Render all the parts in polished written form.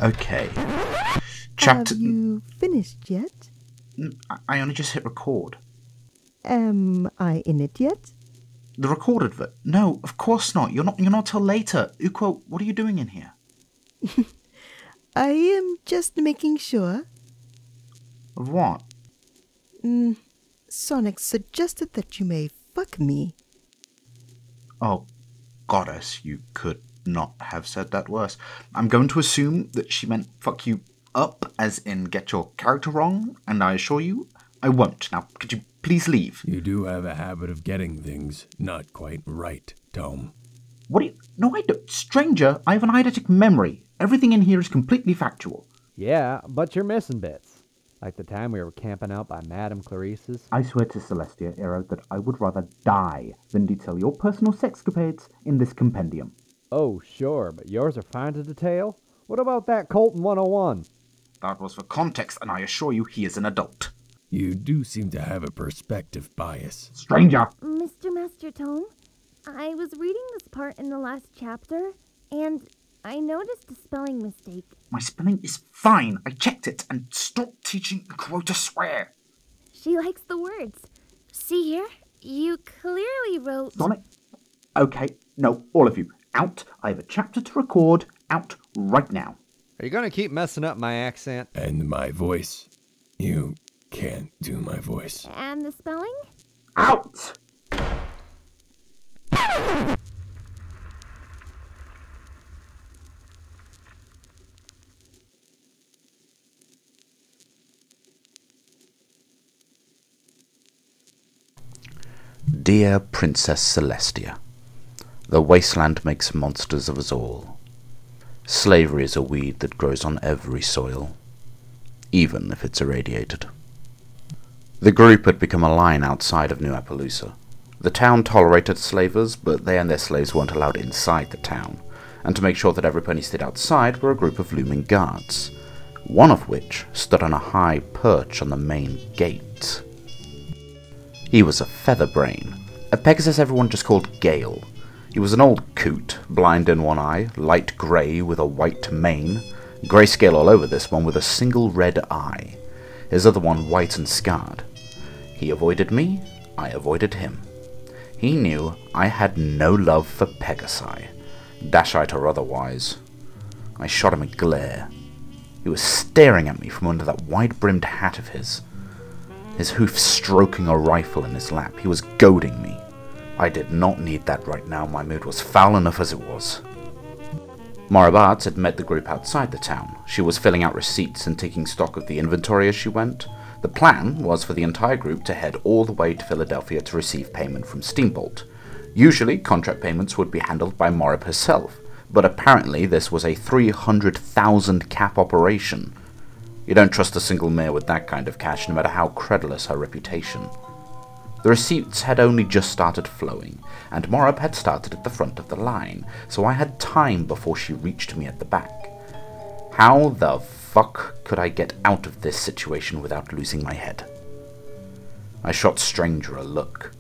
Okay. Chapter... Have you finished yet? I only just hit record. Am I in it yet? The recorded No, of course not. You're not till later. Ukoo, what are you doing in here? I am just making sure. Of what? Sonic suggested that you may fuck me. Oh, goddess, you could not have said that worse. I'm going to assume that she meant fuck you up, as in get your character wrong, and I assure you, I won't. Now, could you please leave? You do have a habit of getting things not quite right, Tom. What do you... No, I don't. Stranger, I have an eidetic memory. Everything in here is completely factual. Yeah, but you're missing bits. Like the time we were camping out by Madame Clarice's. I swear to Celestia, Aero, that I would rather die than detail your personal sexcapades in this compendium. Oh, sure, but yours are fine to detail. What about that Colton 101? That was for context, and I assure you he is an adult. You do seem to have a perspective bias. Stranger! Mr. Master Tome, I was reading this part in the last chapter, and I noticed a spelling mistake. My spelling is fine. I checked it, and stop teaching Ukoo to swear. She likes the words. See here? You clearly wrote... Sonnet? Okay, no, all of you. Out. I have a chapter to record. Out right now. Are you gonna keep messing up my accent? And my voice. You can't do my voice. And the spelling? Out! Dear Princess Celestia, the wasteland makes monsters of us all. Slavery is a weed that grows on every soil, even if it's irradiated. The group had become a line outside of New Appaloosa. The town tolerated slavers, but they and their slaves weren't allowed inside the town, and to make sure that everybody stayed outside were a group of looming guards, one of which stood on a high perch on the main gate. He was a featherbrain, a Pegasus everyone just called Gale. He was an old coot, blind in one eye, light grey with a white mane, grayscale all over this one with a single red eye, his other one white and scarred. He avoided me, I avoided him. He knew I had no love for Pegasi, dashite or otherwise. I shot him a glare. He was staring at me from under that wide-brimmed hat of his hoof stroking a rifle in his lap. He was goading me. I did not need that right now. My mood was foul enough as it was. Morabart had met the group outside the town. She was filling out receipts and taking stock of the inventory as she went. The plan was for the entire group to head all the way to Philadelphia to receive payment from Steambolt. Usually, contract payments would be handled by Morab herself, but apparently this was a 300,000 cap operation. You don't trust a single mayor with that kind of cash, no matter how credulous her reputation. The receipts had only just started flowing, and Morab had started at the front of the line, so I had time before she reached me at the back. How the fuck could I get out of this situation without losing my head? I shot Stranger a look.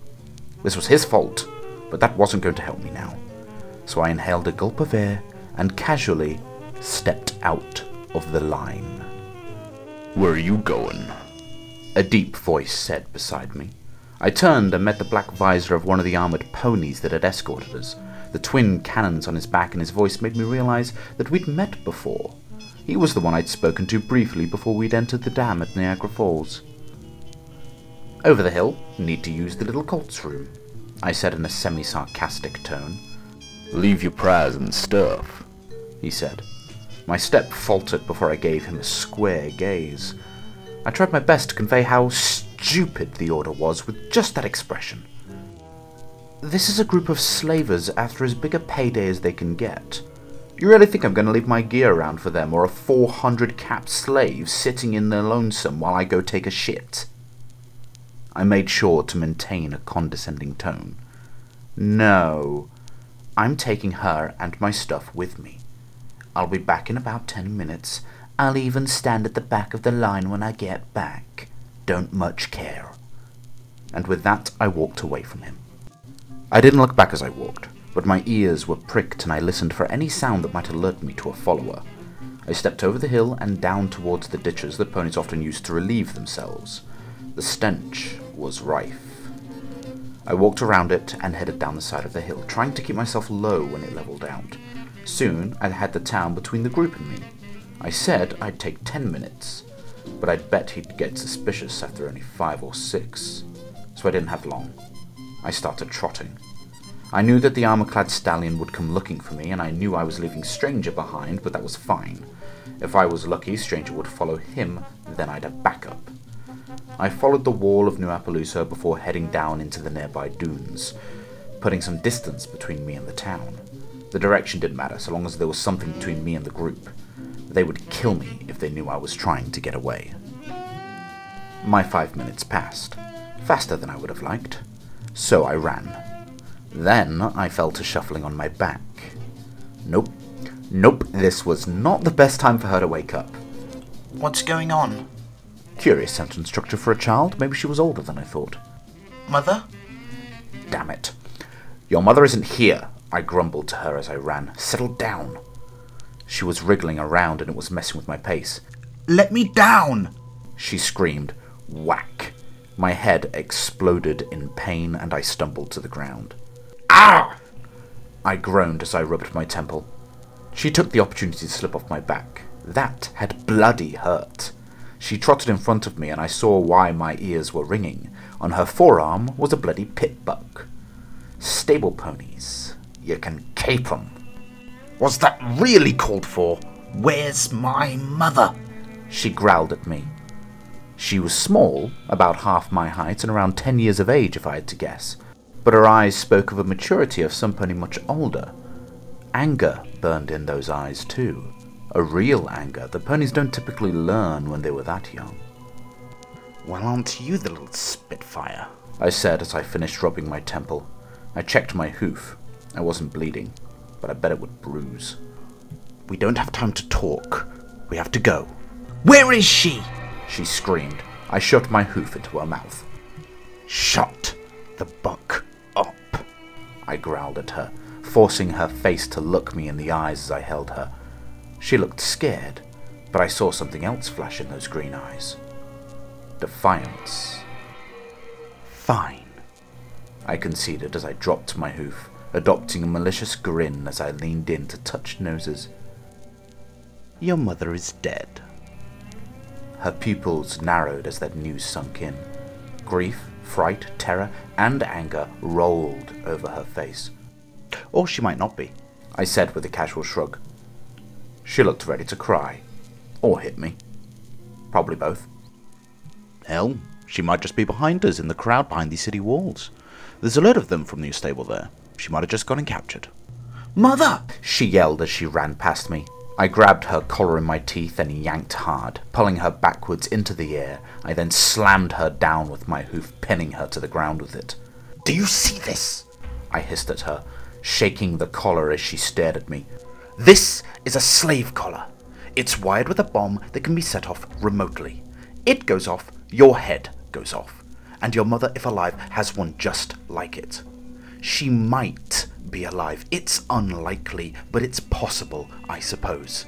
This was his fault, but that wasn't going to help me now. So I inhaled a gulp of air and casually stepped out of the line. "Where are you going?" a deep voice said beside me. I turned and met the black visor of one of the armoured ponies that had escorted us. The twin cannons on his back and his voice made me realise that we'd met before. He was the one I'd spoken to briefly before we'd entered the dam at Niagara Falls. "Over the hill, need to use the little colt's room," I said in a semi-sarcastic tone. "Leave your prize and stuff," he said. My step faltered before I gave him a square gaze. I tried my best to convey how stupid the order was with just that expression. "This is a group of slavers after as big a payday as they can get. You really think I'm going to leave my gear around for them or a 400 cap slave sitting in their lonesome while I go take a shit?" I made sure to maintain a condescending tone. "No, I'm taking her and my stuff with me. I'll be back in about 10 minutes. I'll even stand at the back of the line when I get back. Don't much care." And with that, I walked away from him. I didn't look back as I walked. but my ears were pricked and I listened for any sound that might alert me to a follower. I stepped over the hill and down towards the ditches that ponies often used to relieve themselves. The stench was rife. I walked around it and headed down the side of the hill, trying to keep myself low when it leveled out. Soon I had the town between the group and me. I said I'd take 10 minutes, but I'd bet he'd get suspicious after only 5 or 6, so I didn't have long. I started trotting. I knew that the armor-clad stallion would come looking for me, and I knew I was leaving Stranger behind, but that was fine. If I was lucky, Stranger would follow him, then I'd have backup. I followed the wall of New Appaloosa before heading down into the nearby dunes, putting some distance between me and the town. The direction didn't matter, so long as there was something between me and the group. They would kill me if they knew I was trying to get away. My 5 minutes passed, faster than I would have liked, so I ran. Then I fell to shuffling on my back. Nope, this was not the best time for her to wake up. What's going on? Curious sentence structure for a child. Maybe she was older than I thought. Mother? Damn it. Your mother isn't here, I grumbled to her as I ran. Settle down. She was wriggling around and it was messing with my pace. Let me down! She screamed. Whack. My head exploded in pain and I stumbled to the ground. Ah! I groaned as I rubbed my temple. She took the opportunity to slip off my back. That had bloody hurt. She trotted in front of me and I saw why my ears were ringing. On her forearm was a bloody pit buck. Stable ponies. You can cape 'em. Was that really called for? Where's my mother? She growled at me. She was small, about half my height and around 10 years of age if I had to guess. But her eyes spoke of a maturity of some pony much older. Anger burned in those eyes too. A real anger that ponies don't typically learn when they were that young. Well, aren't you the little spitfire? I said as I finished rubbing my temple. I checked my hoof. I wasn't bleeding, but I bet it would bruise. We don't have time to talk. We have to go. Where is she? She screamed. I shoved my hoof into her mouth. Shut the buck up, I growled at her, forcing her face to look me in the eyes as I held her. She looked scared, but I saw something else flash in those green eyes. Defiance. Fine, I conceded as I dropped my hoof, adopting a malicious grin as I leaned in to touch noses. Your mother is dead. Her pupils narrowed as that news sunk in. Grief, fright, terror, and anger rolled over her face. Or she might not be, I said with a casual shrug. She looked ready to cry. Or hit me. Probably both. Hell, she might just be behind us in the crowd behind these city walls. There's a lot of them from the stable there. She might have just gone and captured. Mother! She yelled as she ran past me. I grabbed her collar in my teeth and yanked hard, pulling her backwards into the air. I then slammed her down with my hoof, pinning her to the ground with it. Do you see this? I hissed at her, shaking the collar as she stared at me. This is a slave collar. It's wired with a bomb that can be set off remotely. It goes off, your head goes off. And your mother, if alive, has one just like it. She might be alive. It's unlikely, but it's possible, I suppose.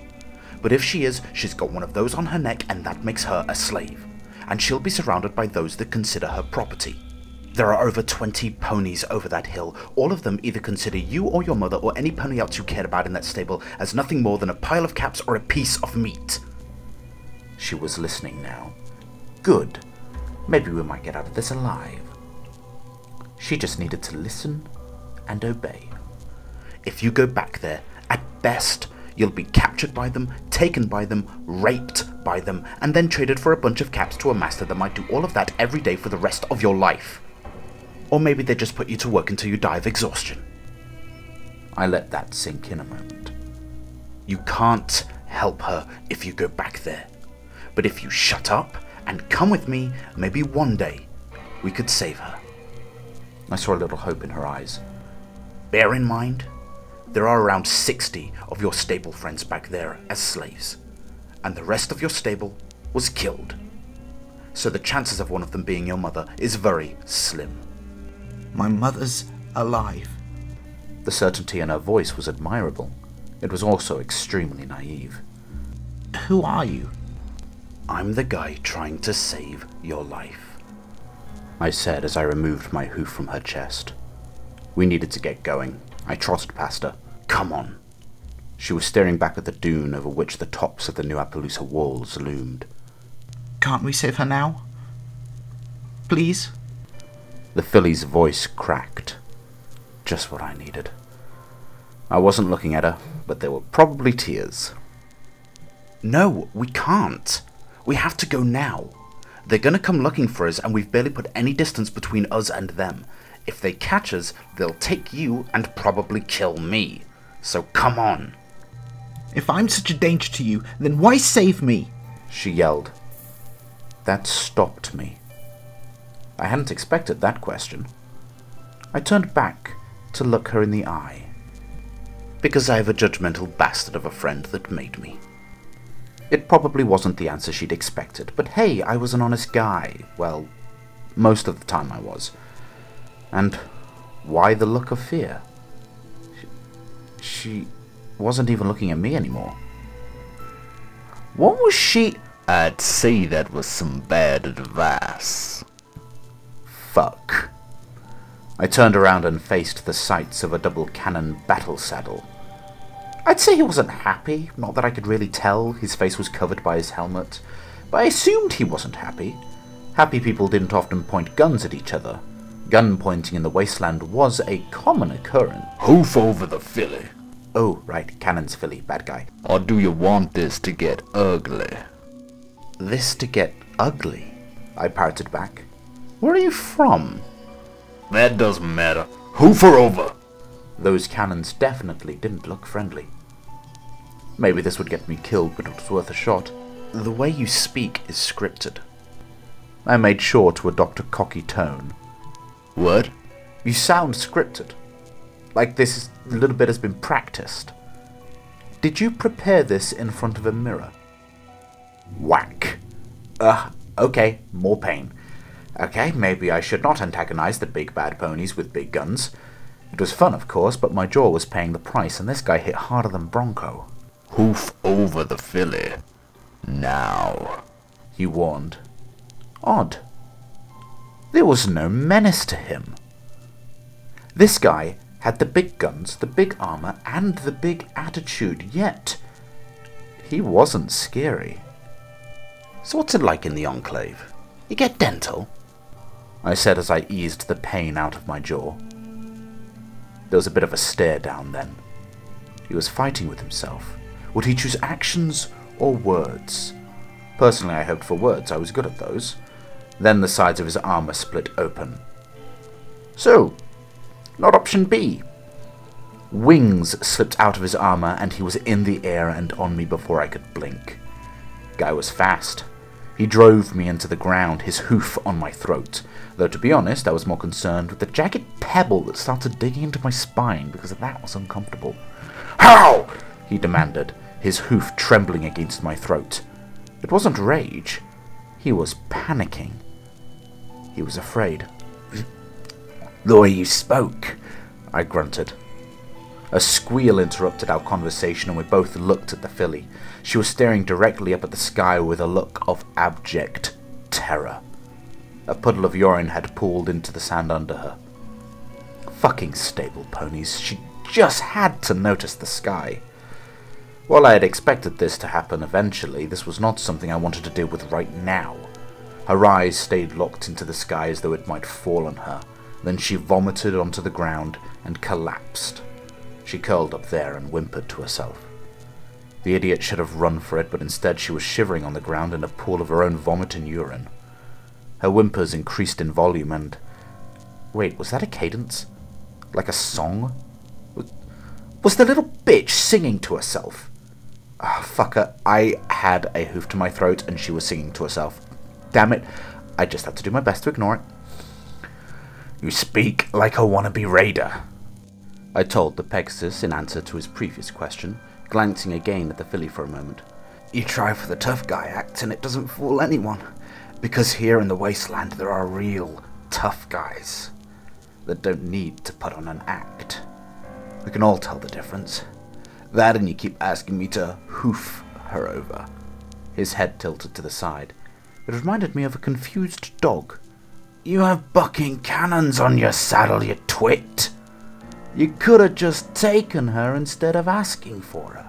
But if she is, she's got one of those on her neck, and that makes her a slave. And she'll be surrounded by those that consider her property. There are over 20 ponies over that hill. All of them either consider you or your mother or any pony else you cared about in that stable as nothing more than a pile of caps or a piece of meat. She was listening now. Good. Maybe we might get out of this alive. She just needed to listen and obey. If you go back there, at best, you'll be captured by them, taken by them, raped by them, and then traded for a bunch of caps to a master that might do all of that every day for the rest of your life. Or maybe they just put you to work until you die of exhaustion. I let that sink in a moment. You can't help her if you go back there. But if you shut up and come with me, maybe one day we could save her. I saw a little hope in her eyes. Bear in mind, there are around 60 of your stable friends back there as slaves, and the rest of your stable was killed. So the chances of one of them being your mother is very slim. My mother's alive. The certainty in her voice was admirable. It was also extremely naive. "Who are you?" "I'm the guy trying to save your life," I said as I removed my hoof from her chest. We needed to get going. I trotted past her. "Come on." She was staring back at the dune over which the tops of the New Appaloosa walls loomed. "Can't we save her now? Please?" The filly's voice cracked. Just what I needed. I wasn't looking at her, but there were probably tears. "No, we can't. We have to go now. They're gonna come looking for us, and we've barely put any distance between us and them. If they catch us, they'll take you and probably kill me. So come on." "If I'm such a danger to you, then why save me?" she yelled. That stopped me. I hadn't expected that question. I turned back to look her in the eye. Because I have a judgmental bastard of a friend that made me. It probably wasn't the answer she'd expected, but hey, I was an honest guy. Well, most of the time I was. And why the look of fear? She wasn't even looking at me anymore. What was she? "I'd say that was some bad advice." Fuck. I turned around and faced the sights of a double cannon battle saddle. I'd say he wasn't happy, not that I could really tell. His face was covered by his helmet, but I assumed he wasn't happy. Happy people didn't often point guns at each other. Gun pointing in the wasteland was a common occurrence. Hoof over the filly. Oh, right, cannon's filly, bad guy. Or do you want this to get ugly? This to get ugly, I parroted back. Where are you from? That doesn't matter. Hoof her over. Those cannons definitely didn't look friendly. Maybe this would get me killed, but it was worth a shot. The way you speak is scripted. I made sure to adopt a cocky tone. What? You sound scripted. Like this little bit has been practiced. Did you prepare this in front of a mirror? Whack. Okay, more pain. Okay, maybe I should not antagonize the big bad ponies with big guns. It was fun, of course, but my jaw was paying the price, and this guy hit harder than Bronco. Hoof over the filly. Now, he warned. Odd. There was no menace to him. This guy had the big guns, the big armor, and the big attitude, yet he wasn't scary. So what's it like in the Enclave? You get dental? I said as I eased the pain out of my jaw. There was a bit of a stare down then. He was fighting with himself. Would he choose actions or words? Personally, I hoped for words. I was good at those. Then the sides of his armor split open. So, not option B. Wings slipped out of his armor and he was in the air and on me before I could blink. Guy was fast. He drove me into the ground, his hoof on my throat. Though to be honest, I was more concerned with the jagged pebble that started digging into my spine because that was uncomfortable. "How?" he demanded, his hoof trembling against my throat. It wasn't rage. He was panicking. He was afraid. "The way you spoke," I grunted. A squeal interrupted our conversation and we both looked at the filly. She was staring directly up at the sky with a look of abject terror. A puddle of urine had pooled into the sand under her. Fucking stable ponies. She just had to notice the sky. While I had expected this to happen eventually, this was not something I wanted to deal with right now. Her eyes stayed locked into the sky as though it might fall on her. Then she vomited onto the ground and collapsed. She curled up there and whimpered to herself. The idiot should have run for it, but instead she was shivering on the ground in a pool of her own vomit and urine. Her whimpers increased in volume and... Wait, was that a cadence? Like a song? Was the little bitch singing to herself? Ah, fuck her. I had a hoof to my throat and she was singing to herself. Damn it. I just had to do my best to ignore it. "You speak like a wannabe raider," I told the Pegasus in answer to his previous question, glancing again at the filly for a moment. "You try for the tough guy act and it doesn't fool anyone, because here in the wasteland there are real tough guys that don't need to put on an act. We can all tell the difference. That and you keep asking me to hoof her over. His head tilted to the side. It reminded me of a confused dog. You have bucking cannons on your saddle, you twit. You could have just taken her instead of asking for her,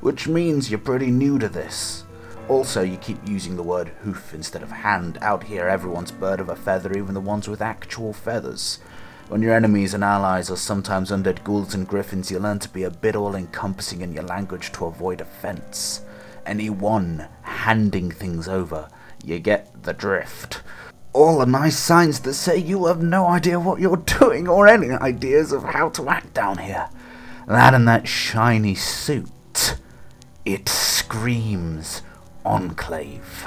which means you're pretty new to this. Also, you keep using the word hoof instead of hand. Out here, everyone's bird of a feather, even the ones with actual feathers. When your enemies and allies are sometimes undead ghouls and griffins, you learn to be a bit all-encompassing in your language to avoid offense. Anyone handing things over, you get the drift. All are nice signs that say you have no idea what you're doing or any ideas of how to act down here. That and that shiny suit. It screams Enclave.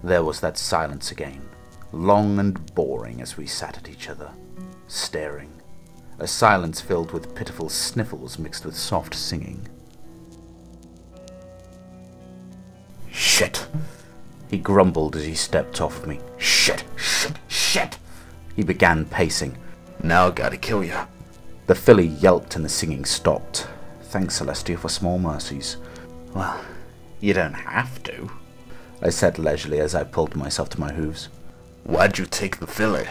There was that silence again, long and boring as we sat at each other, staring. A silence filled with pitiful sniffles mixed with soft singing. Shit, he grumbled as he stepped off of me. Shit, shit, shit. He began pacing. Now I gotta kill you. The filly yelped and the singing stopped. Thanks, Celestia, for small mercies. Well, you don't have to, I said leisurely as I pulled myself to my hooves. Why'd you take the filly?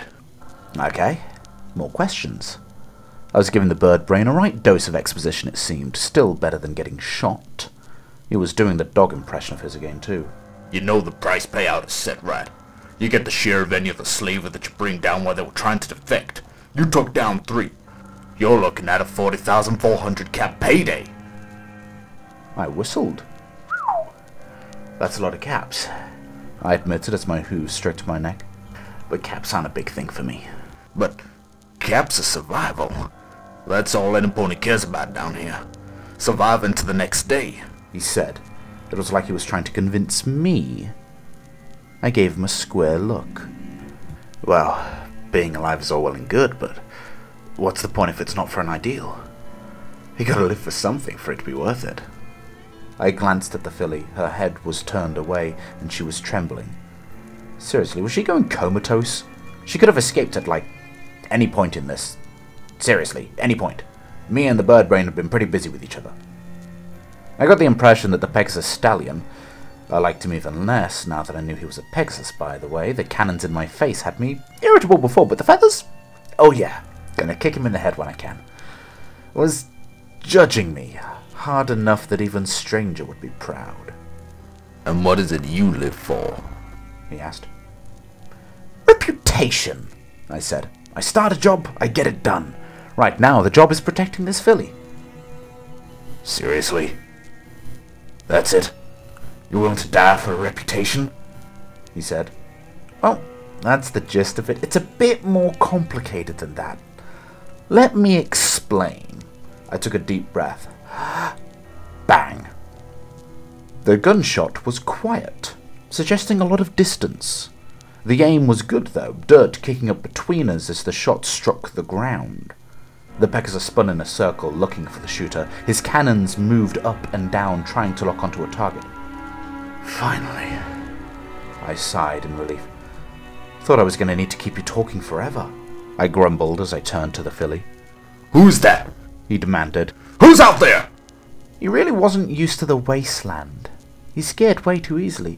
Okay, more questions. I was giving the bird brain a right dose of exposition, it seemed. Still better than getting shot. He was doing the dog impression of his again, too. You know the price payout is set, right? You get the share of any of the slaver that you bring down while they were trying to defect. You took down 3. You're looking at a 40,400 cap payday. I whistled. That's a lot of caps, I admitted as my hooves stroked my neck. But caps aren't a big thing for me. But caps are survival. That's all any pony cares about down here. Surviving to the next day, he said. It was like he was trying to convince me. I gave him a square look. Well, being alive is all well and good, but what's the point if it's not for an ideal? You gotta live for something for it to be worth it. I glanced at the filly. Her head was turned away, and she was trembling. Seriously, was she going comatose? She could have escaped at, like, any point in this. Seriously, any point. Me and the bird brain have been pretty busy with each other. I got the impression that the Pegasus stallion... I liked him even less now that I knew he was a Pegasus, by the way. The cannons in my face had me irritable before, but the feathers? Oh yeah, gonna kick him in the head when I can. Was judging me hard enough that even Stranger would be proud. And what is it you live for? He asked. Reputation, I said. I start a job, I get it done. Right now, the job is protecting this filly. Seriously? That's it? You're willing to die for a reputation? He said. Well, that's the gist of it. It's a bit more complicated than that. Let me explain. I took a deep breath. Bang. The gunshot was quiet, suggesting a lot of distance. The aim was good, though, dirt kicking up between us as the shot struck the ground. The Pegasus spun in a circle, looking for the shooter. His cannons moved up and down, trying to lock onto a target. Finally. I sighed in relief. Thought I was going to need to keep you talking forever, I grumbled as I turned to the filly. Who's that? He demanded. Who's out there? He really wasn't used to the wasteland. He's scared way too easily.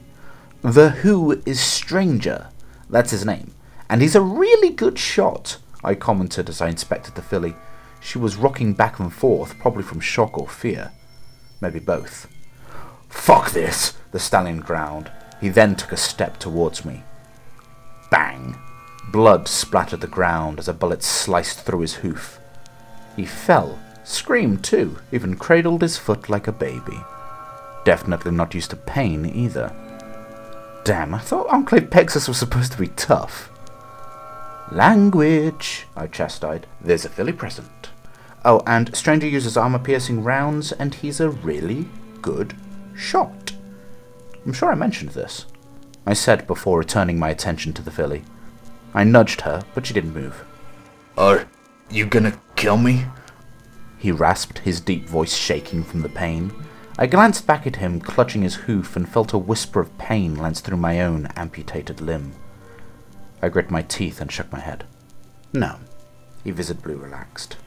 The Who is Stranger. That's his name. And he's a really good shot, I commented as I inspected the filly. She was rocking back and forth, probably from shock or fear. Maybe both. Fuck this, the stallion growled. He then took a step towards me. Bang! Blood splattered the ground as a bullet sliced through his hoof. He fell, screamed too, even cradled his foot like a baby. Definitely not used to pain either. Damn, I thought Enclave Pegasus was supposed to be tough. Language, I chastised. There's a filly present. Oh, and Stranger uses armor-piercing rounds, and he's a really good shot. I'm sure I mentioned this, I said before returning my attention to the filly. I nudged her, but she didn't move. Are you gonna kill me? He rasped, his deep voice shaking from the pain. I glanced back at him, clutching his hoof, and felt a whisper of pain lance through my own amputated limb. I grit my teeth and shook my head. No, he visibly relaxed.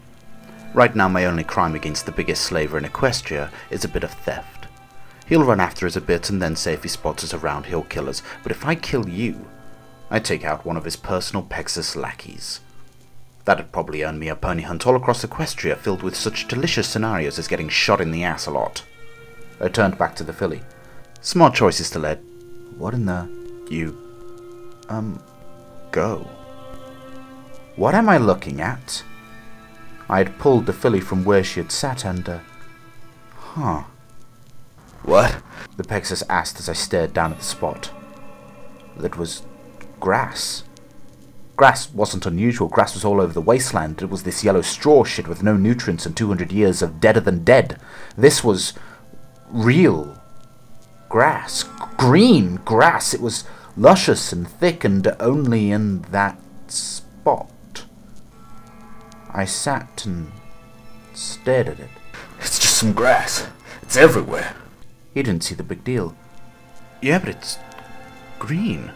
Right now my only crime against the biggest slaver in Equestria is a bit of theft. He'll run after us a bit and then say if he spots us around he'll kill us, but if I kill you, I take out one of his personal Pegasus lackeys. That'd probably earn me a pony hunt all across Equestria filled with such delicious scenarios as getting shot in the ass a lot. I turned back to the filly. Smart choices to let. What in the... You... go. What am I looking at? I had pulled the filly from where she had sat and, Huh. What? The Pegasus asked as I stared down at the spot. That was... grass. Grass wasn't unusual. Grass was all over the wasteland. It was this yellow straw shit with no nutrients and 200 years of deader than dead. This was... real... grass. Green grass. It was luscious and thick and only in that spot. I sat and stared at it. It's just some grass. It's everywhere. He didn't see the big deal. Yeah, but it's green.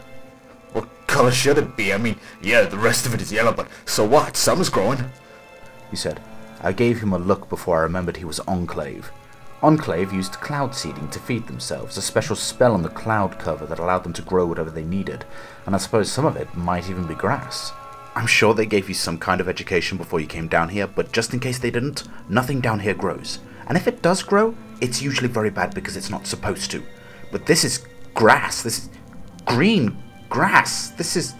What color should it be? I mean, yeah, the rest of it is yellow, but so what? Summer's growing, he said. I gave him a look before I remembered he was Enclave. Enclave used cloud seeding to feed themselves, a special spell on the cloud cover that allowed them to grow whatever they needed, and I suppose some of it might even be grass. I'm sure they gave you some kind of education before you came down here, but just in case they didn't, nothing down here grows. And if it does grow, it's usually very bad because it's not supposed to. But this is grass. This is green grass. This is...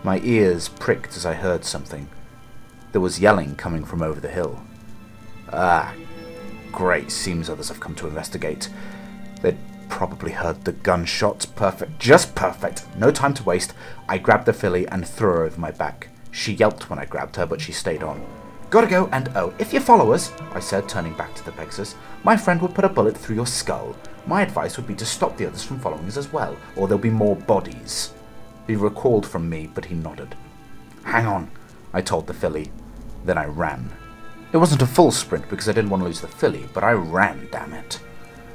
My ears pricked as I heard something. There was yelling coming from over the hill. Ah, great. Seems others have come to investigate. They'd probably heard the gunshots. Perfect. Just perfect. No time to waste. I grabbed the filly and threw her over my back. She yelped when I grabbed her, but she stayed on. Gotta go, and oh, if you follow us, I said, turning back to the Pegasus, my friend would put a bullet through your skull. My advice would be to stop the others from following us as well, or there'll be more bodies. He recoiled from me, but he nodded. Hang on, I told the filly. Then I ran. It wasn't a full sprint because I didn't want to lose the filly, but I ran, damn it.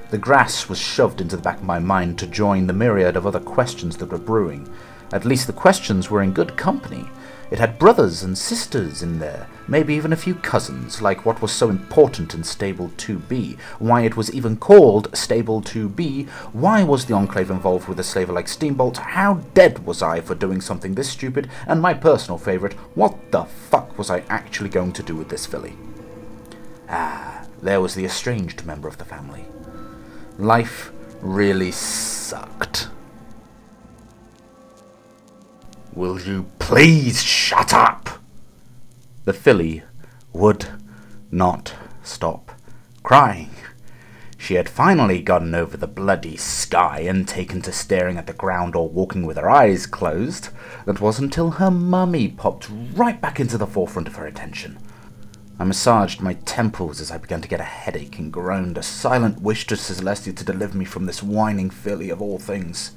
The grass was shoved into the back of my mind to join the myriad of other questions that were brewing. At least the questions were in good company. It had brothers and sisters in there, maybe even a few cousins, like what was so important in Stable 2B, why it was even called Stable 2B, why was the Enclave involved with a slaver like Steambolt, how dead was I for doing something this stupid, and my personal favourite, what the fuck was I actually going to do with this filly? Ah, there was the estranged member of the family. Life really sucked. Will you please shut up? The filly would not stop crying. She had finally gotten over the bloody sky and taken to staring at the ground or walking with her eyes closed. That was until her mummy popped right back into the forefront of her attention. I massaged my temples as I began to get a headache and groaned a silent wish to Celestia to deliver me from this whining filly of all things.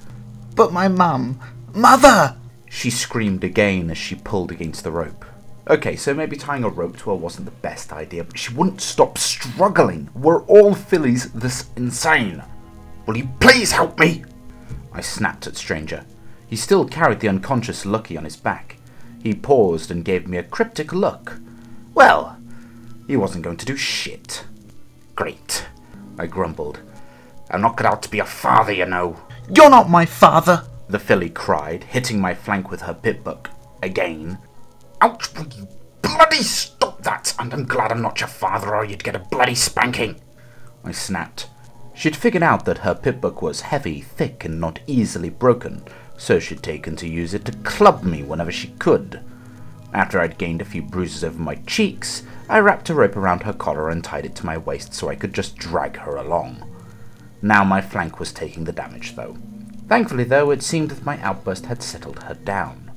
But my mum... Mother! She screamed again as she pulled against the rope. Okay, so maybe tying a rope to her wasn't the best idea, but she wouldn't stop struggling. Were all fillies this insane? Will you please help me? I snapped at Stranger. He still carried the unconscious Lucky on his back. He paused and gave me a cryptic look. Well, he wasn't going to do shit. Great, I grumbled. I'm not cut out to be a father, you know. You're not my father! The filly cried, hitting my flank with her pip-book again. Ouch, will you bloody stop that, and I'm glad I'm not your father or you'd get a bloody spanking. I snapped. She'd figured out that her pip-book was heavy, thick, and not easily broken, so she'd taken to use it to club me whenever she could. After I'd gained a few bruises over my cheeks, I wrapped a rope around her collar and tied it to my waist so I could just drag her along. Now my flank was taking the damage, though. Thankfully, though, it seemed that my outburst had settled her down.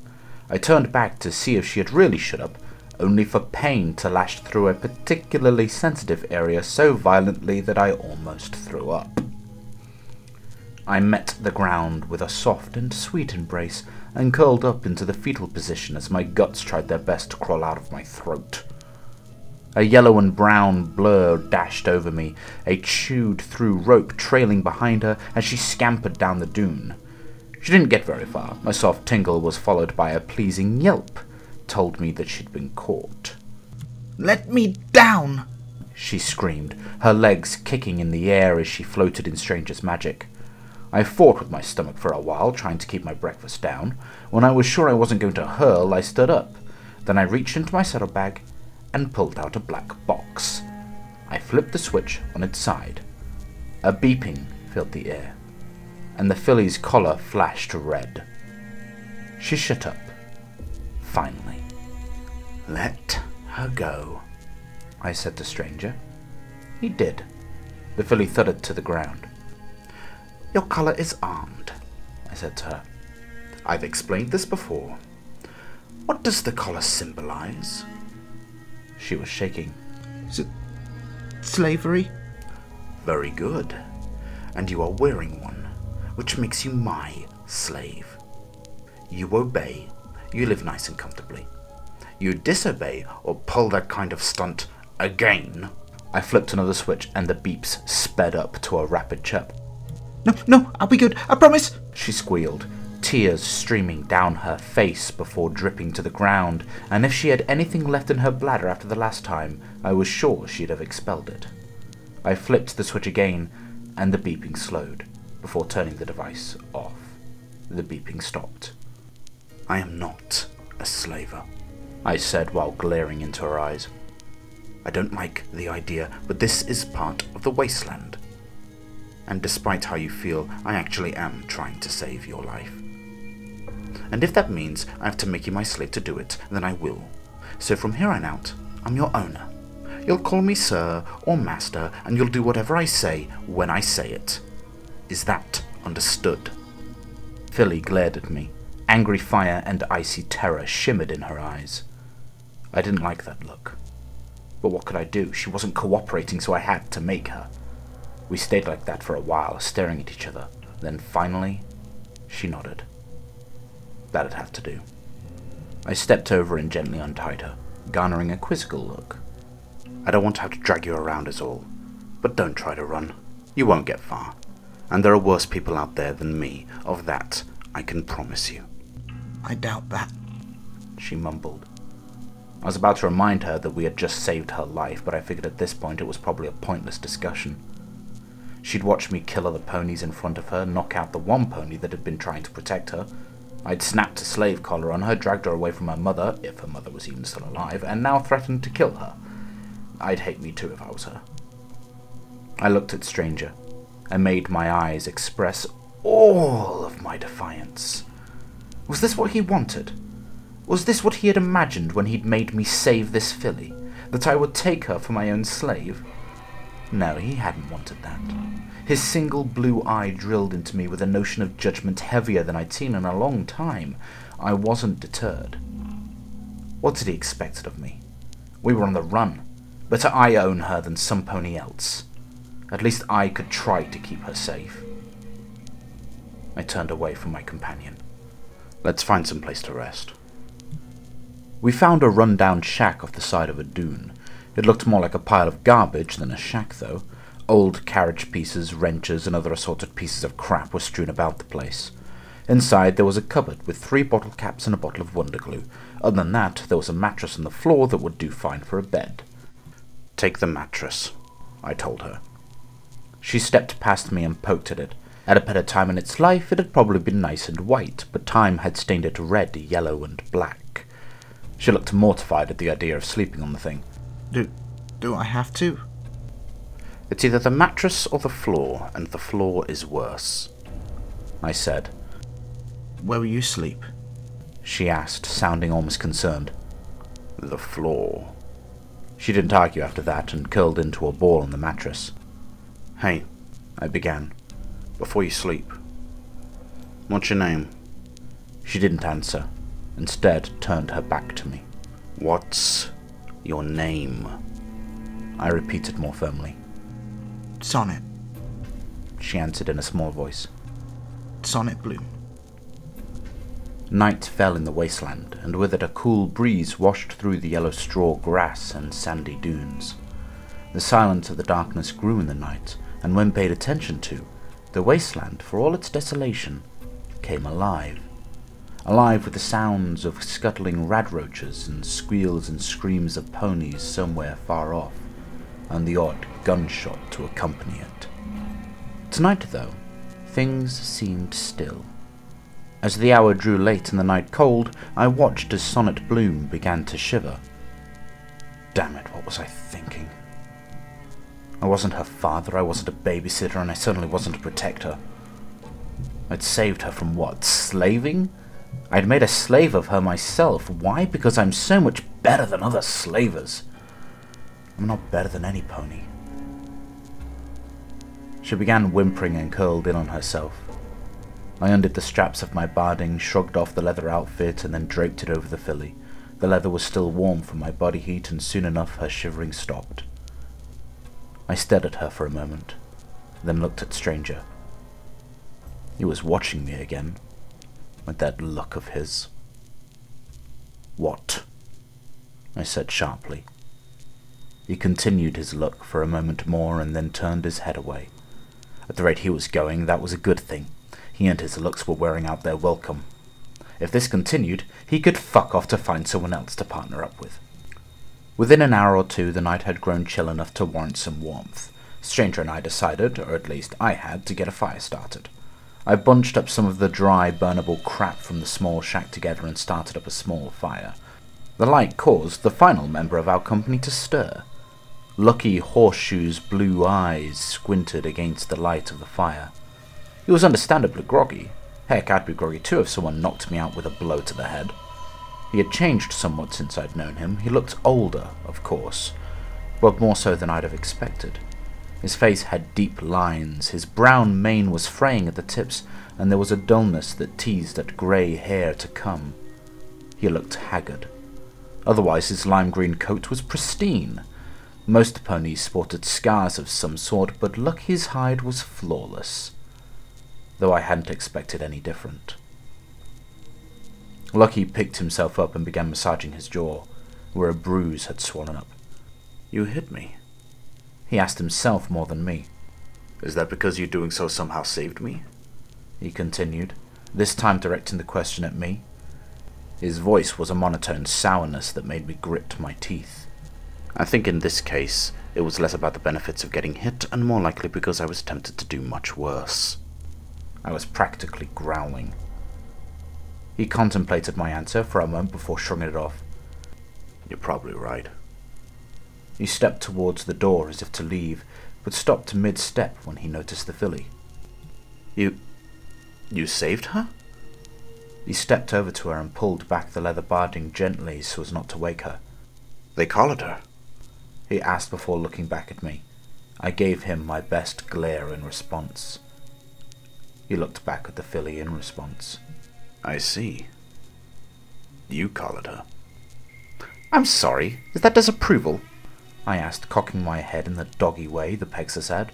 I turned back to see if she had really shut up, only for pain to lash through a particularly sensitive area so violently that I almost threw up. I met the ground with a soft and sweet embrace and curled up into the fetal position as my guts tried their best to crawl out of my throat. A yellow and brown blur dashed over me, a chewed-through rope trailing behind her as she scampered down the dune. She didn't get very far. My soft tingle was followed by a pleasing yelp, told me that she'd been caught. Let me down! She screamed, her legs kicking in the air as she floated in Stranger's magic. I fought with my stomach for a while, trying to keep my breakfast down. When I was sure I wasn't going to hurl, I stood up. Then I reached into my saddlebag and pulled out a black box. I flipped the switch on its side. A beeping filled the air, and the filly's collar flashed red. She shut up. Finally. Let her go, I said to Stranger. He did. The filly thudded to the ground. Your collar is armed, I said to her. I've explained this before. What does the collar symbolize? She was shaking. Slavery? Very good. And you are wearing one, which makes you my slave. You obey, you live nice and comfortably. You disobey or pull that kind of stunt again. I flipped another switch and the beeps sped up to a rapid chirp. No, I'll be good, I promise, she squealed, tears streaming down her face before dripping to the ground, and if she had anything left in her bladder after the last time, I was sure she'd have expelled it. I flipped the switch again, and the beeping slowed, before turning the device off. The beeping stopped. I am not a slaver, I said while glaring into her eyes. I don't like the idea, but this is part of the wasteland. And despite how you feel, I actually am trying to save your life. And if that means I have to make you my slave to do it, then I will. So from here on out, I'm your owner. You'll call me sir or master, and you'll do whatever I say when I say it. Is that understood? Philly glared at me. Angry fire and icy terror shimmered in her eyes. I didn't like that look. But what could I do? She wasn't cooperating, so I had to make her. We stayed like that for a while, staring at each other. Then finally, she nodded. That'd have to do. I stepped over and gently untied her, garnering a quizzical look. I don't want to have to drag you around is all, but don't try to run. You won't get far. And there are worse people out there than me, of that I can promise you. I doubt that, she mumbled. I was about to remind her that we had just saved her life, but I figured at this point it was probably a pointless discussion. She'd watched me kill other ponies in front of her, knock out the one pony that had been trying to protect her. I'd snapped a slave collar on her, dragged her away from her mother, if her mother was even still alive, and now threatened to kill her. I'd hate me too if I was her. I looked at Stranger, and made my eyes express all of my defiance. Was this what he wanted? Was this what he had imagined when he'd made me save this filly? That I would take her for my own slave? No, he hadn't wanted that. His single blue eye drilled into me with a notion of judgment heavier than I'd seen in a long time. I wasn't deterred. What did he expect of me? We were on the run. Better I own her than some pony else. At least I could try to keep her safe. I turned away from my companion. Let's find some place to rest. We found a run-down shack off the side of a dune. It looked more like a pile of garbage than a shack, though. Old carriage pieces, wrenches, and other assorted pieces of crap were strewn about the place. Inside there was a cupboard with 3 bottle caps and a bottle of Wonder Glue. Other than that, there was a mattress on the floor that would do fine for a bed. Take the mattress, I told her. She stepped past me and poked at it. At a better time in its life, it had probably been nice and white, but time had stained it red, yellow, and black. She looked mortified at the idea of sleeping on the thing. Do I have to? It's either the mattress or the floor, and the floor is worse, I said. Where will you sleep? She asked, sounding almost concerned. The floor. She didn't argue after that, and curled into a ball on the mattress. Hey, I began, before you sleep. What's your name? She didn't answer. Instead, turned her back to me. What's your name? I repeated more firmly. Sonnet, she answered in a small voice. Sonnet Bloom. Night fell in the wasteland, and with it a cool breeze washed through the yellow straw grass and sandy dunes. The silence of the darkness grew in the night, and when paid attention to, the wasteland, for all its desolation, came alive. alive with the sounds of scuttling radroaches and squeals and screams of ponies somewhere far off, and the odd gunshot to accompany it. Tonight, though, things seemed still. As the hour drew late and the night cold, I watched as Sonnet Bloom began to shiver. Damn it, what was I thinking? I wasn't her father, I wasn't a babysitter, and I certainly wasn't a protector. I'd saved her from what? Slaving? I'd made a slave of her myself. Why? Because I'm so much better than other slavers. I'm not better than any pony. She began whimpering and curled in on herself. I undid the straps of my barding, shrugged off the leather outfit, and then draped it over the filly. The leather was still warm from my body heat, and soon enough her shivering stopped. I stared at her for a moment, then looked at Stranger. He was watching me again, with that look of his. "What?" I said sharply. He continued his look for a moment more and then turned his head away. At the rate he was going, that was a good thing. He and his looks were wearing out their welcome. If this continued, he could fuck off to find someone else to partner up with. Within an hour or two, the night had grown chill enough to warrant some warmth. Stranger and I decided, or at least I had, to get a fire started. I bunched up some of the dry, burnable crap from the small shack together and started up a small fire. The light caused the final member of our company to stir. Lucky Horseshoe's blue eyes squinted against the light of the fire. He was understandably groggy. Heck, I'd be groggy too if someone knocked me out with a blow to the head. He had changed somewhat since I'd known him. He looked older, of course, but more so than I'd have expected. His face had deep lines, his brown mane was fraying at the tips, and there was a dullness that teased at grey hair to come. He looked haggard. Otherwise his lime green coat was pristine. Most ponies sported scars of some sort, but Lucky's hide was flawless, though I hadn't expected any different. Lucky picked himself up and began massaging his jaw, where a bruise had swollen up. "You hit me?" He asked himself more than me. "Is that because you doing so somehow saved me?" He continued, this time directing the question at me. His voice was a monotone sourness that made me grit my teeth. I think in this case, it was less about the benefits of getting hit and more likely because I was tempted to do much worse. I was practically growling. He contemplated my answer for a moment before shrugging it off. "You're probably right." He stepped towards the door as if to leave, but stopped mid-step when he noticed the filly. You saved her?" He stepped over to her and pulled back the leather barding gently so as not to wake her. "They collared her?" he asked before looking back at me. I gave him my best glare in response. He looked back at the filly in response. "I see. You collared her." "I'm sorry, is that disapproval?" I asked, cocking my head in the doggy way the Pegasus had,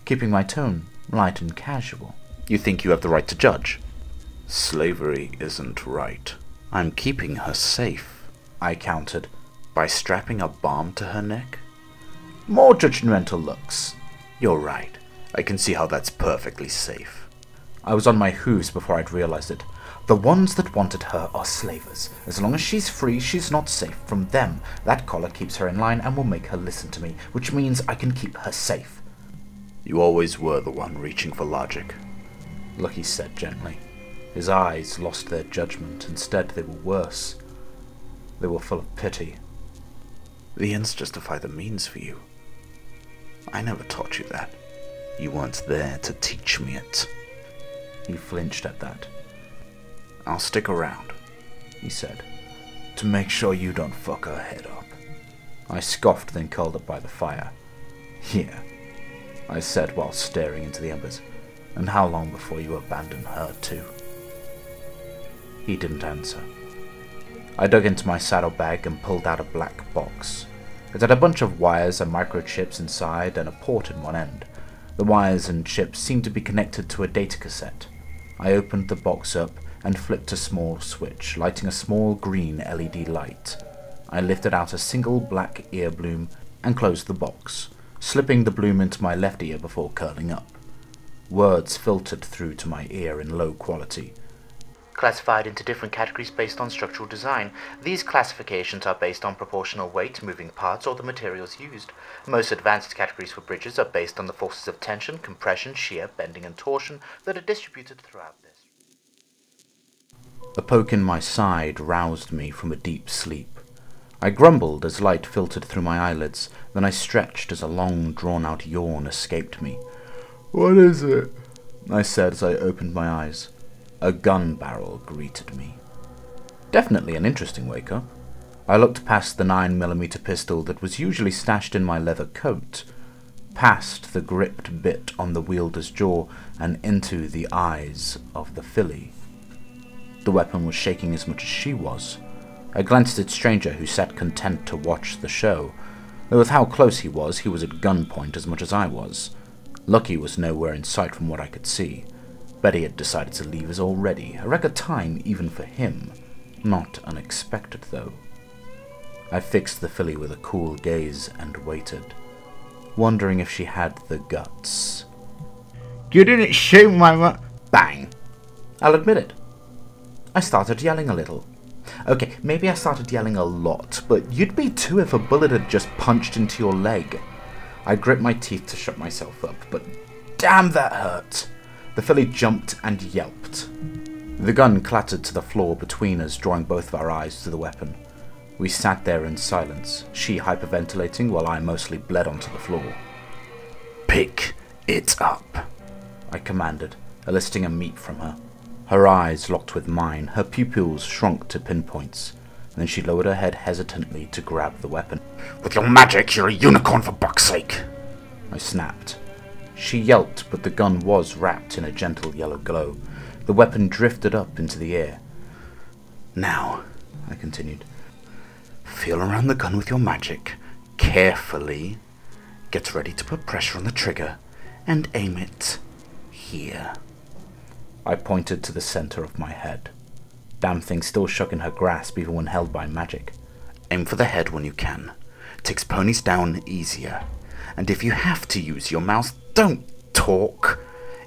keeping my tone light and casual. "You think you have the right to judge?" "Slavery isn't right. I'm keeping her safe," I countered, "by strapping a bomb to her neck." More judgmental looks. "You're right. I can see how that's perfectly safe." I was on my hooves before I'd realized it. The ones that wanted her are slavers. As long as she's free, she's not safe from them. That collar keeps her in line and will make her listen to me, which means I can keep her safe. "You always were the one reaching for logic," Lucky said gently. His eyes lost their judgment. Instead, they were worse. They were full of pity. "The ends justify the means for you. I never taught you that. You weren't there to teach me it." He flinched at that. "I'll stick around," he said, "to make sure you don't fuck her head up." I scoffed, then curled up by the fire. "Yeah," I said while staring into the embers. "And how long before you abandon her too?" He didn't answer. I dug into my saddlebag and pulled out a black box. It had a bunch of wires and microchips inside and a port in one end. The wires and chips seemed to be connected to a data cassette. I opened the box up and flipped a small switch, lighting a small green LED light. I lifted out a single black ear bloom and closed the box, slipping the bloom into my left ear before curling up. Words filtered through to my ear in low quality. classified into different categories based on structural design. These classifications are based on proportional weight, moving parts, or the materials used. Most advanced categories for bridges are based on the forces of tension, compression, shear, bending, and torsion that are distributed throughout this. A poke in my side roused me from a deep sleep. I grumbled as light filtered through my eyelids, then I stretched as a long, drawn-out yawn escaped me. "What is it?" I said as I opened my eyes. A gun barrel greeted me. Definitely an interesting wake-up. I looked past the 9mm pistol that was usually stashed in my leather coat, past the gripped bit on the wielder's jaw, and into the eyes of the filly. The weapon was shaking as much as she was. I glanced at Stranger, who sat content to watch the show. Though with how close he was at gunpoint as much as I was. Lucky was nowhere in sight from what I could see. Betty had decided to leave us already, a record time even for him. Not unexpected, though. I fixed the filly with a cool gaze and waited, wondering if she had the guts. "You didn't shoot my Bang! I'll admit it. I started yelling a little. Okay, maybe I started yelling a lot, but you'd be too if a bullet had just punched into your leg. I gripped my teeth to shut myself up, but damn that hurt. The filly jumped and yelped. The gun clattered to the floor between us, drawing both of our eyes to the weapon. We sat there in silence, she hyperventilating while I mostly bled onto the floor. "Pick it up," I commanded, eliciting a meep from her. Her eyes locked with mine, her pupils shrunk to pinpoints. Then she lowered her head hesitantly to grab the weapon. "With your magic, you're a unicorn for buck's sake," I snapped. She yelped, but the gun was wrapped in a gentle yellow glow. The weapon drifted up into the air. "Now," I continued, "feel around the gun with your magic, carefully. Get ready to put pressure on the trigger, and aim it here." I pointed to the center of my head. Damn thing still shook in her grasp even when held by magic. "Aim for the head when you can. Takes ponies down easier. And if you have to use your mouth, don't talk.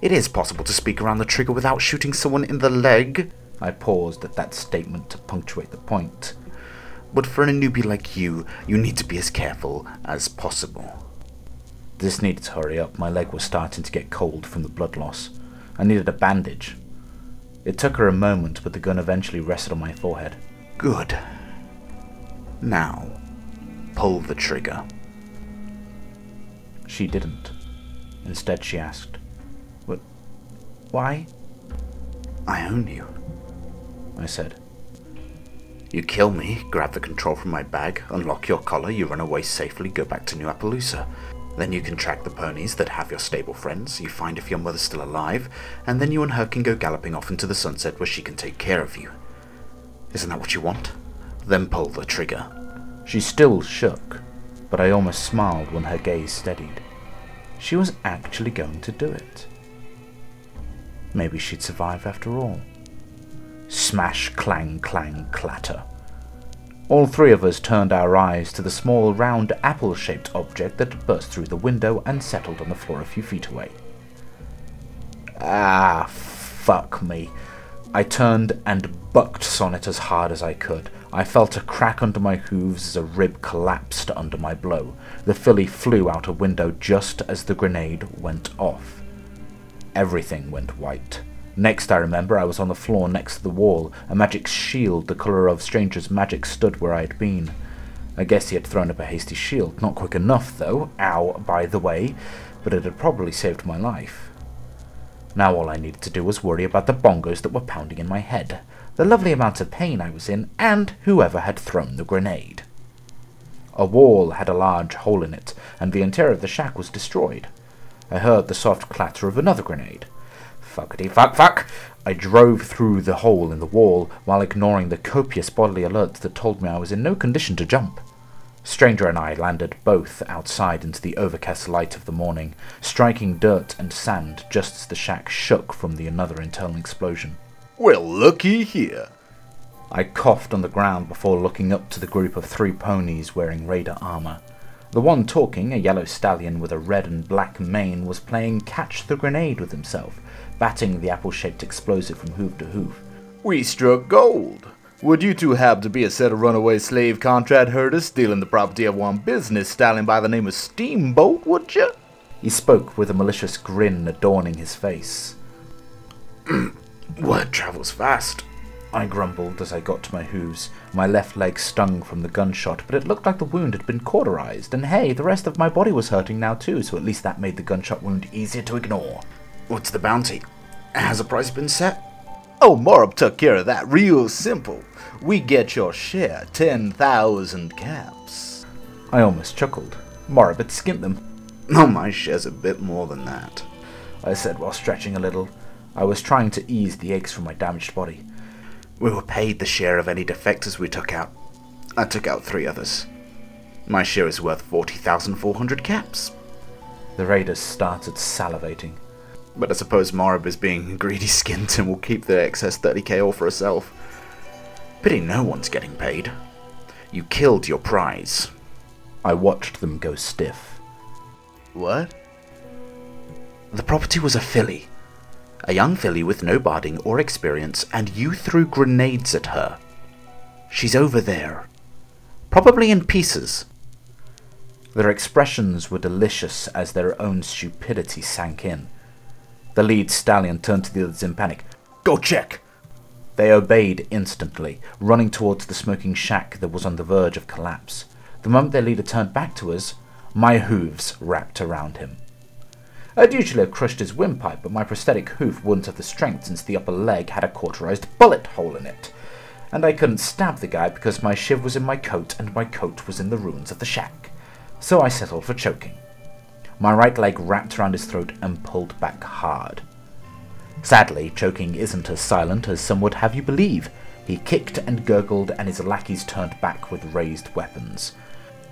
It is possible to speak around the trigger without shooting someone in the leg." I paused at that statement to punctuate the point. "But for a newbie like you, you need to be as careful as possible." This needed to hurry up. My leg was starting to get cold from the blood loss. I needed a bandage. It took her a moment, but the gun eventually rested on my forehead. "Good. Now, pull the trigger." She didn't. Instead, she asked, "What? Why?" "I own you," I said. "You kill me, grab the control from my bag, unlock your collar, you run away safely, go back to New Appaloosa. Then you can track the ponies that have your stable friends, you find if your mother's still alive, and then you and her can go galloping off into the sunset where she can take care of you. Isn't that what you want? Then pull the trigger." She still shook, but I almost smiled when her gaze steadied. She was actually going to do it. Maybe she'd survive after all. Smash, clang, clang, clatter. All three of us turned our eyes to the small, round, apple-shaped object that had burst through the window and settled on the floor a few feet away. Ah, fuck me. I turned and bucked Sonnet as hard as I could. I felt a crack under my hooves as a rib collapsed under my blow. The filly flew out a window just as the grenade went off. Everything went white. Next I remember I was on the floor next to the wall. A magic shield the colour of Stranger's magic stood where I had been. I guess he had thrown up a hasty shield. Not quick enough, though. Ow, by the way. But it had probably saved my life. Now all I needed to do was worry about the bongos that were pounding in my head, the lovely amount of pain I was in, and whoever had thrown the grenade. A wall had a large hole in it, and the interior of the shack was destroyed. I heard the soft clatter of another grenade. Fuckity fuck fuck! I drove through the hole in the wall while ignoring the copious bodily alerts that told me I was in no condition to jump. Stranger and I landed both outside into the overcast light of the morning, striking dirt and sand just as the shack shook from the another internal explosion. "Well, looky here." I coughed on the ground before looking up to the group of 3 ponies wearing raider armor. The one talking, a yellow stallion with a red and black mane, was playing catch the grenade with himself, batting the apple-shaped explosive from hoof to hoof. We struck gold. Would you two happen to be a set of runaway slave contract herders stealing the property of one business stallion by the name of Steamboat, would you? He spoke with a malicious grin adorning his face. Word travels fast, I grumbled as I got to my hooves. My left leg stung from the gunshot, but it looked like the wound had been cauterized, and hey, the rest of my body was hurting now too, so at least that made the gunshot wound easier to ignore. What's the bounty? Has a price been set? Oh, Morab took care of that real simple. We get your share, 10,000 caps. I almost chuckled. Morab had skimped them. Oh, my share's a bit more than that, I said while stretching a little. I was trying to ease the aches from my damaged body. We were paid the share of any defectors we took out. I took out 3 others. My share is worth 40,400 caps. The raiders started salivating. But I suppose Morab is being greedy skint and will keep the excess 30k all for herself. Pity no one's getting paid. You killed your prize. I watched them go stiff. What? The property was a filly. A young filly with no barding or experience, and you threw grenades at her. She's over there. Probably in pieces. Their expressions were delicious as their own stupidity sank in. The lead stallion turned to the others in panic. Go check! They obeyed instantly, running towards the smoking shack that was on the verge of collapse. The moment their leader turned back to us, my hooves wrapped around him. I'd usually have crushed his windpipe, but my prosthetic hoof wouldn't have the strength since the upper leg had a cauterized bullet hole in it. And I couldn't stab the guy because my shiv was in my coat and my coat was in the ruins of the shack. So I settled for choking. My right leg wrapped around his throat and pulled back hard. Sadly, choking isn't as silent as some would have you believe. He kicked and gurgled, and his lackeys turned back with raised weapons.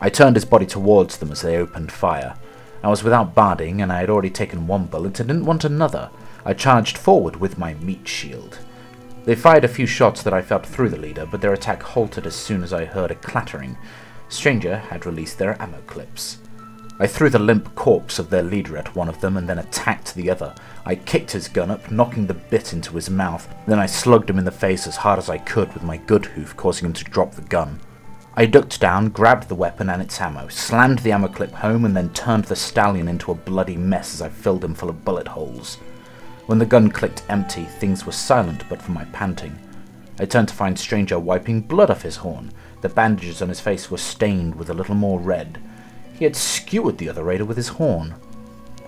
I turned his body towards them as they opened fire. I was without barding, and I had already taken 1 bullet and didn't want another. I charged forward with my meat shield. They fired a few shots that I felt through the leader, but their attack halted as soon as I heard a clattering. Stranger had released their ammo clips. I threw the limp corpse of their leader at one of them and then attacked the other. I kicked his gun up, knocking the bit into his mouth. Then I slugged him in the face as hard as I could with my good hoof, causing him to drop the gun. I ducked down, grabbed the weapon and its ammo, slammed the ammo clip home, and then turned the stallion into a bloody mess as I filled him full of bullet holes. When the gun clicked empty, things were silent but for my panting. I turned to find Stranger wiping blood off his horn. The bandages on his face were stained with a little more red. He had skewered the other raider with his horn.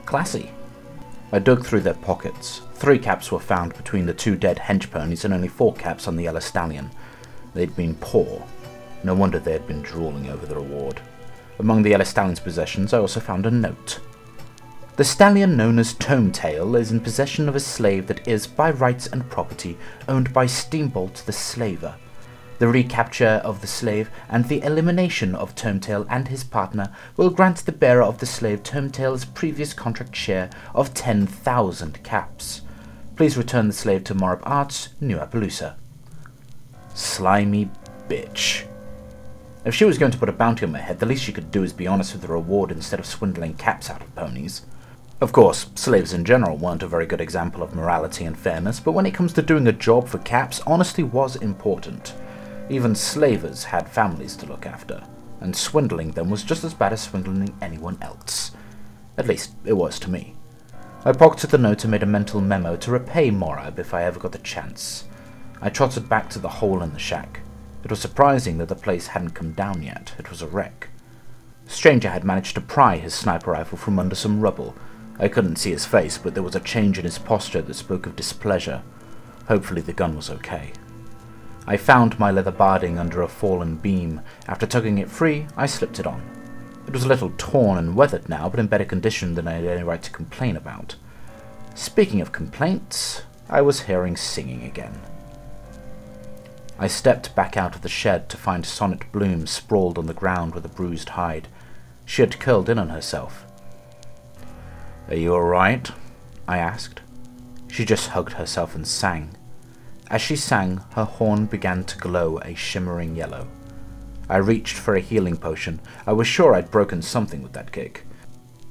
Classy. I dug through their pockets. 3 caps were found between the 2 dead hench ponies and only 4 caps on the yellow stallion. They'd been poor. No wonder they had been drooling over the reward. Among the yellow stallion's possessions I also found a note. The stallion known as Tometail is in possession of a slave that is, by rights and property, owned by Steamboat the Slaver. The recapture of the slave and the elimination of Tometail and his partner will grant the bearer of the slave Tometail's previous contract share of 10,000 caps. Please return the slave to Morab Arts, New Appaloosa. Slimy bitch. If she was going to put a bounty on my head, the least she could do is be honest with the reward instead of swindling caps out of ponies. Of course, slaves in general weren't a very good example of morality and fairness, but when it comes to doing a job for caps, honesty was important. Even slavers had families to look after, and swindling them was just as bad as swindling anyone else. At least, it was to me. I pocketed the note and made a mental memo to repay Morab if I ever got the chance. I trotted back to the hole in the shack. It was surprising that the place hadn't come down yet. It was a wreck. Stranger had managed to pry his sniper rifle from under some rubble. I couldn't see his face, but there was a change in his posture that spoke of displeasure. Hopefully the gun was okay. I found my leather barding under a fallen beam. After tugging it free, I slipped it on. It was a little torn and weathered now, but in better condition than I had any right to complain about. Speaking of complaints, I was hearing singing again. I stepped back out of the shed to find Sonnet Bloom sprawled on the ground with a bruised hide. She had curled in on herself. "Are you alright?" I asked. She just hugged herself and sang. As she sang, her horn began to glow a shimmering yellow. I reached for a healing potion. I was sure I'd broken something with that kick.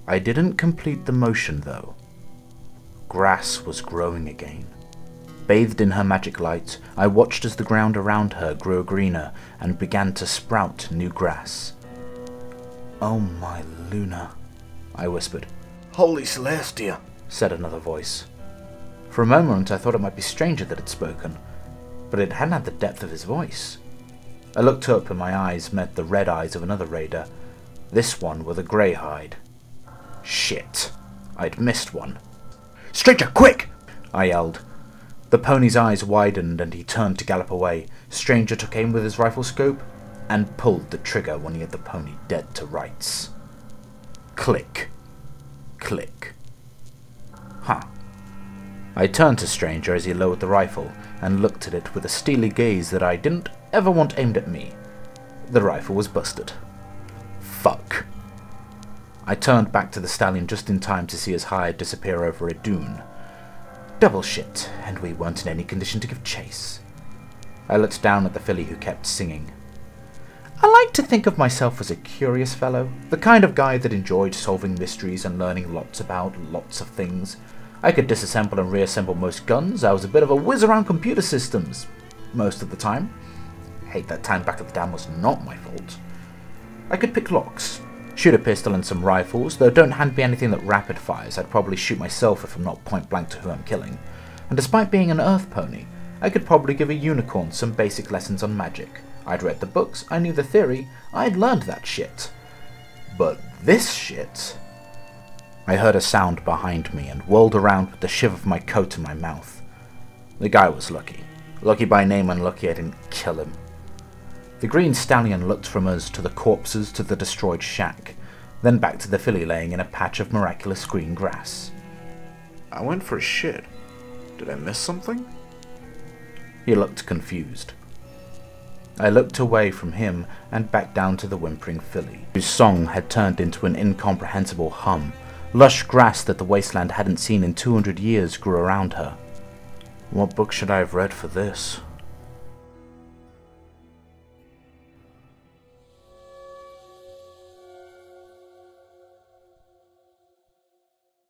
I didn't complete the motion, though. Grass was growing again. Bathed in her magic light, I watched as the ground around her grew greener and began to sprout new grass. "Oh my Luna," I whispered. "Holy Celestia," said another voice. For a moment I thought it might be Stranger that had spoken, but it hadn't had the depth of his voice. I looked up and my eyes met the red eyes of another raider, this one with a grey hide. Shit, I'd missed one. "Stranger, quick!" I yelled. The pony's eyes widened and he turned to gallop away. Stranger took aim with his rifle scope and pulled the trigger when he had the pony dead to rights. Click. Click. Huh. I turned to Stranger as he lowered the rifle and looked at it with a steely gaze that I didn't ever want aimed at me. The rifle was busted. Fuck. I turned back to the stallion just in time to see his hide disappear over a dune. Double shit, and we weren't in any condition to give chase. I looked down at the filly who kept singing. I like to think of myself as a curious fellow, the kind of guy that enjoyed solving mysteries and learning lots about lots of things. I could disassemble and reassemble most guns. I was a bit of a whiz around computer systems most of the time. Hate that time back at the dam was not my fault. I could pick locks, shoot a pistol and some rifles, though don't hand me anything that rapid fires. I'd probably shoot myself if I'm not point blank to who I'm killing. And despite being an earth pony, I could probably give a unicorn some basic lessons on magic. I'd read the books, I knew the theory, I'd learned that shit. But this shit... I heard a sound behind me and whirled around with the shiver of my coat in my mouth. The guy was lucky. Lucky by name and lucky I didn't kill him. The green stallion looked from us to the corpses to the destroyed shack, then back to the filly laying in a patch of miraculous green grass. I went for a shit. Did I miss something? He looked confused. I looked away from him and back down to the whimpering filly, whose song had turned into an incomprehensible hum. Lush grass that the wasteland hadn't seen in 200 years grew around her. What book should I have read for this?